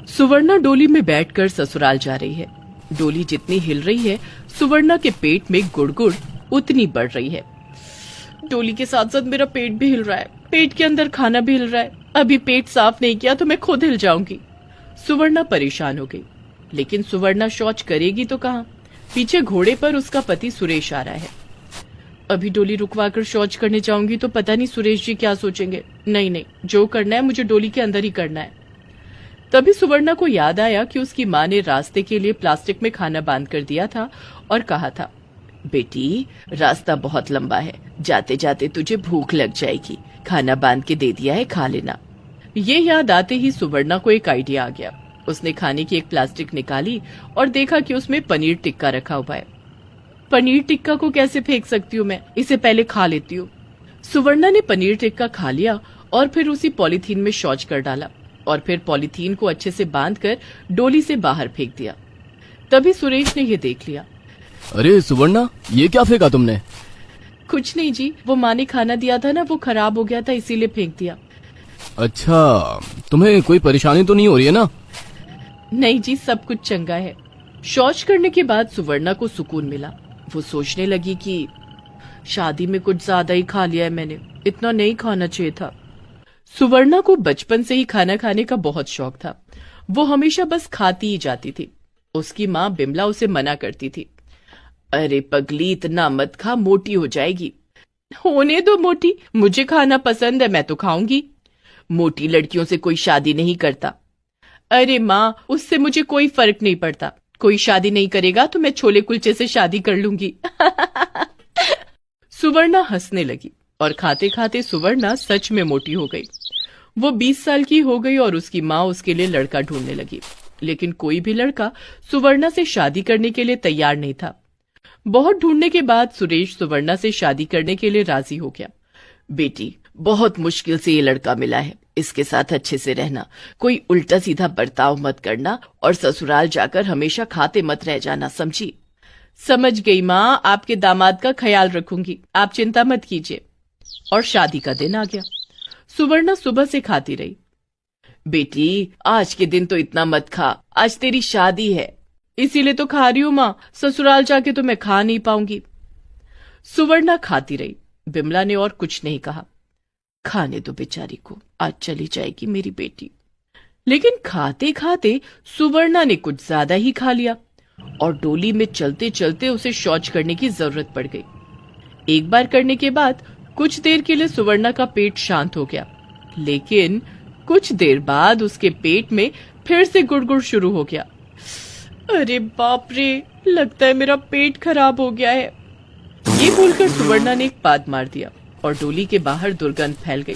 सुवर्णा डोली में बैठकर ससुराल जा रही है। डोली जितनी हिल रही है, सुवर्णा के पेट में गुड़गुड़ उतनी बढ़ रही है। डोली के साथ साथ मेरा पेट भी हिल रहा है, पेट के अंदर खाना भी हिल रहा है। अभी पेट साफ नहीं किया तो मैं खुद हिल जाऊंगी। सुवर्णा परेशान हो गई, लेकिन सुवर्णा शौच करेगी तो कहाँ। पीछे घोड़े पर उसका पति सुरेश आ रहा है। अभी डोली रुकवाकर शौच करने जाऊंगी तो पता नहीं सुरेश जी क्या सोचेंगे। नहीं, जो करना है मुझे डोली के अंदर ही करना है। तभी सुवर्णा को याद आया कि उसकी माँ ने रास्ते के लिए प्लास्टिक में खाना बांध कर दिया था और कहा था, बेटी रास्ता बहुत लंबा है, जाते जाते तुझे भूख लग जाएगी, खाना बांध के दे दिया है, खा लेना। ये याद आते ही सुवर्णा को एक आइडिया आ गया। उसने खाने की एक प्लास्टिक निकाली और देखा कि उसमें पनीर टिक्का रखा हुआ है। पनीर टिक्का को कैसे फेंक सकती हूँ मैं, इसे पहले खा लेती हूँ। सुवर्णा ने पनीर टिक्का खा लिया और फिर उसी पॉलीथीन में शौच कर डाला और फिर पॉलीथीन को अच्छे से बांधकर डोली से बाहर फेंक दिया। तभी सुरेश ने ये देख लिया। अरे सुवर्णा, ये क्या फेंका तुमने? कुछ नहीं जी, वो माँ ने खाना दिया था ना, वो खराब हो गया था इसीलिए फेंक दिया। अच्छा, तुम्हें कोई परेशानी तो नहीं हो रही है ना? नहीं जी, सब कुछ चंगा है। शौच करने के बाद सुवर्णा को सुकून मिला। वो सोचने लगी कि शादी में कुछ ज्यादा ही खा लिया है मैंने, इतना नहीं खाना चाहिए था। सुवर्णा को बचपन से ही खाना खाने का बहुत शौक था। वो हमेशा बस खाती ही जाती थी। उसकी माँ बिमला उसे मना करती थी, अरे पगली इतना मत खा, मोटी हो जाएगी। होने दो मोटी, मुझे खाना पसंद है, मैं तो खाऊंगी। मोटी लड़कियों से कोई शादी नहीं करता। अरे माँ, उससे मुझे कोई फर्क नहीं पड़ता, कोई शादी नहीं करेगा तो मैं छोले कुलचे से शादी कर लूंगी। सुवर्णा हंसने लगी और खाते खाते सुवर्णा सच में मोटी हो गई। वो 20 साल की हो गई और उसकी माँ उसके लिए लड़का ढूंढने लगी, लेकिन कोई भी लड़का सुवर्णा से शादी करने के लिए तैयार नहीं था। बहुत ढूंढने के बाद सुरेश सुवर्णा से शादी करने के लिए राजी हो गया। बेटी, बहुत मुश्किल से ये लड़का मिला है, इसके साथ अच्छे से रहना, कोई उल्टा सीधा बर्ताव मत करना और ससुराल जाकर हमेशा खाते मत रह जाना, समझी? समझ गई माँ, आपके दामाद का ख्याल रखूंगी, आप चिंता मत कीजिए। और शादी का दिन आ गया। सुवर्णा सुबह से खाती रही। बेटी आज के दिन तो इतना मत खा, आज तेरी शादी है, इसीलिए तो खा रही हूँ माँ, ससुराल जाके तो मैं खा नहीं पाऊंगी। सुवर्णा खाती रही। बिमला ने और कुछ नहीं कहा। खाने दो बेचारी को, आज चली जाएगी मेरी बेटी। लेकिन खाते खाते सुवर्णा ने कुछ ज्यादा ही खा लिया और डोली में चलते चलते उसे शौच करने की जरूरत पड़ गई। एक बार करने के बाद कुछ देर के लिए सुवर्णा का पेट शांत हो गया, लेकिन कुछ देर बाद उसके पेट में फिर से गुड़गुड़ शुरू हो गया। अरे बाप रे, लगता है मेरा पेट खराब हो गया है। ये बोलकर सुवर्णा ने एक पाद मार दिया और डोली के बाहर दुर्गंध फैल गई।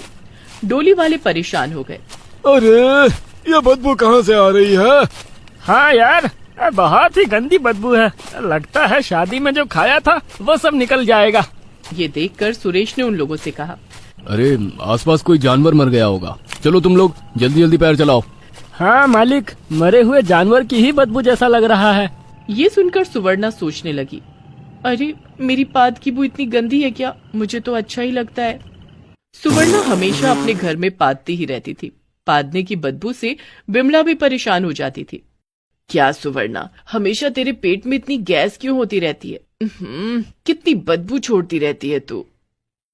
डोली वाले परेशान हो गए। अरे ये बदबू कहाँ से आ रही है? हाँ यार, बहुत ही गंदी बदबू है, लगता है शादी में जो खाया था वो सब निकल जाएगा। ये देखकर सुरेश ने उन लोगों से कहा, अरे आसपास कोई जानवर मर गया होगा, चलो तुम लोग जल्दी जल्दी पैर चलाओ। हाँ मालिक, मरे हुए जानवर की ही बदबू जैसा लग रहा है। ये सुनकर सुवर्णा सोचने लगी, अरे मेरी पाद की बू इतनी गंदी है क्या? मुझे तो अच्छा ही लगता है। सुवर्णा हमेशा अपने घर में पादती ही रहती थी। पादने की बदबू से बिमला भी परेशान हो जाती थी। क्या सुवर्णा, हमेशा तेरे पेट में इतनी गैस क्यों होती रहती है? कितनी बदबू छोड़ती रहती है तू।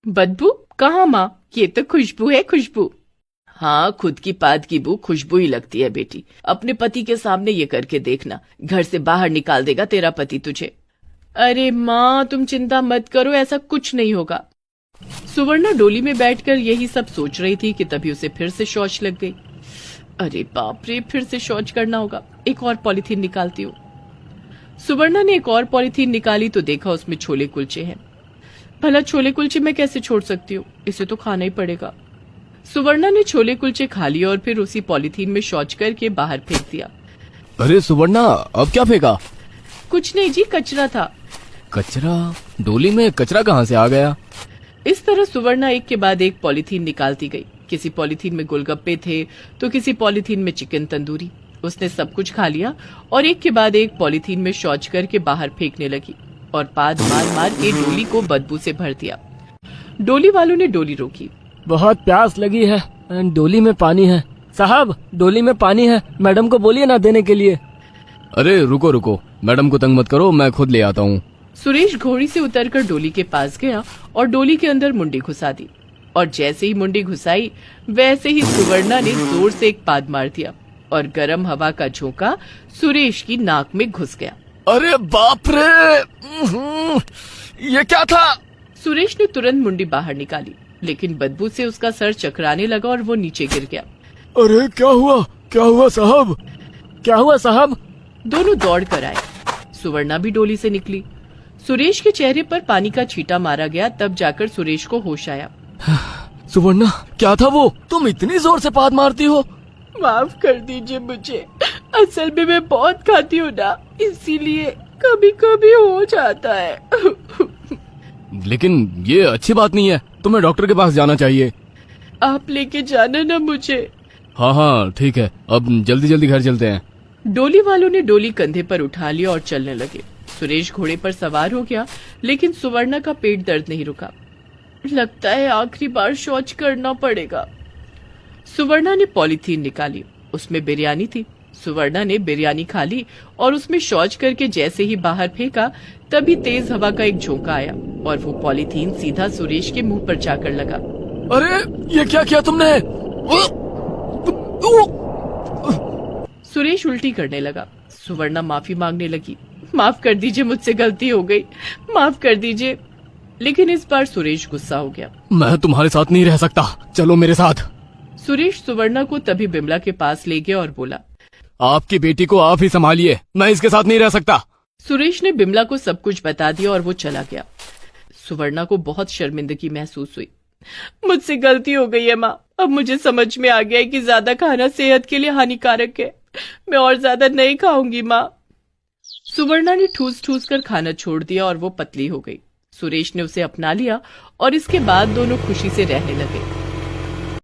बदबू कहाँ माँ, ये तो खुशबू है, खुशबू। हाँ, खुद की पाद की बू खुशबू ही लगती है बेटी। अपने पति के सामने ये करके देखना, घर से बाहर निकाल देगा तेरा पति तुझे। अरे माँ तुम चिंता मत करो, ऐसा कुछ नहीं होगा। सुवर्णा डोली में बैठकर यही सब सोच रही थी कि तभी उसे फिर से शौच लग गई। अरे बाप रे, फिर से शौच करना होगा, एक और पॉलीथीन निकालती हूँ। सुवर्णा ने एक और पॉलीथीन निकाली तो देखा उसमें छोले कुलचे हैं। भला छोले कुलचे मैं कैसे छोड़ सकती हूँ, इसे तो खाना ही पड़ेगा। सुवर्णा ने छोले कुलचे खा लिए और फिर उसी पॉलीथीन में शौच करके बाहर फेंक दिया। अरे सुवर्णा, अब क्या फेंका? कुछ नहीं जी, कचरा था। कचरा? डोली में कचरा कहाँ से आ गया? इस तरह सुवर्णा एक के बाद एक पॉलीथीन निकालती गई। किसी पॉलीथीन में गोलगप्पे थे तो किसी पॉलीथीन में चिकन तंदूरी। उसने सब कुछ खा लिया और एक के बाद एक पॉलीथीन में शौच करके बाहर फेंकने लगी और पाद मार मार के डोली को बदबू से भर दिया। डोली वालों ने डोली रोकी। बहुत प्यास लगी है, डोली में पानी है, साहब डोली में पानी है, मैडम को बोलिए ना देने के लिए। अरे रुको रुको, मैडम को तंग मत करो, मैं खुद ले आता हूँ। सुरेश घोड़ी से उतरकर डोली के पास गया और डोली के अंदर मुंडी घुसा दी, और जैसे ही मुंडी घुसाई वैसे ही सुवर्णा ने जोर से एक पाद मार दिया और गर्म हवा का झोंका सुरेश की नाक में घुस गया। अरे बाप रे, ये क्या था? सुरेश ने तुरंत मुंडी बाहर निकाली, लेकिन बदबू से उसका सर चकराने लगा और वो नीचे गिर गया। अरे क्या हुआ साहब? क्या हुआ साहब? दोनों दौड़ कर आए। सुवर्णा भी डोली से निकली। सुरेश के चेहरे पर पानी का छींटा मारा गया, तब जाकर सुरेश को होश आया। सुवर्णा, क्या था वो? तुम इतनी जोर से पाद मारती हो? माफ कर दीजिए मुझे, असल में मैं बहुत खाती हूँ ना, इसीलिए कभी कभी हो जाता है। लेकिन ये अच्छी बात नहीं है, तुम्हें डॉक्टर के पास जाना चाहिए। आप लेके जाना ना मुझे। हाँ ठीक है, अब जल्दी जल्दी घर चलते हैं। डोली वालों ने डोली कंधे पर उठा लिया और चलने लगे। सुरेश घोड़े पर सवार हो गया, लेकिन सुवर्णा का पेट दर्द नहीं रुका। लगता है आखिरी बार शौच करना पड़ेगा। सुवर्णा ने पॉलीथीन निकाली, उसमें बिरयानी थी। सुवर्णा ने बिरयानी खा ली और उसमें शौच करके जैसे ही बाहर फेंका, तभी तेज हवा का एक झोंका आया और वो पॉलीथीन सीधा सुरेश के मुंह पर जाकर लगा। अरे ये क्या किया तुमने? सुरेश उल्टी करने लगा। सुवर्णा माफी मांगने लगी। माफ कर दीजिए, मुझसे गलती हो गई, माफ कर दीजिए। लेकिन इस बार सुरेश गुस्सा हो गया। मैं तुम्हारे साथ नहीं रह सकता, चलो मेरे साथ। सुरेश सुवर्णा को तभी बिमला के पास ले गया और बोला, आपकी बेटी को आप ही संभालिए, मैं इसके साथ नहीं रह सकता। सुरेश ने बिमला को सब कुछ बता दिया और वो चला गया। सुवर्णा को बहुत शर्मिंदगी महसूस हुई। मुझसे गलती हो गई है माँ, अब मुझे समझ में आ गया है कि ज्यादा खाना सेहत के लिए हानिकारक है। मैं और ज्यादा नहीं खाऊंगी माँ। सुवर्णा ने ठूस ठूस कर खाना छोड़ दिया और वो पतली हो गई। सुरेश ने उसे अपना लिया और इसके बाद दोनों खुशी से रहने लगे।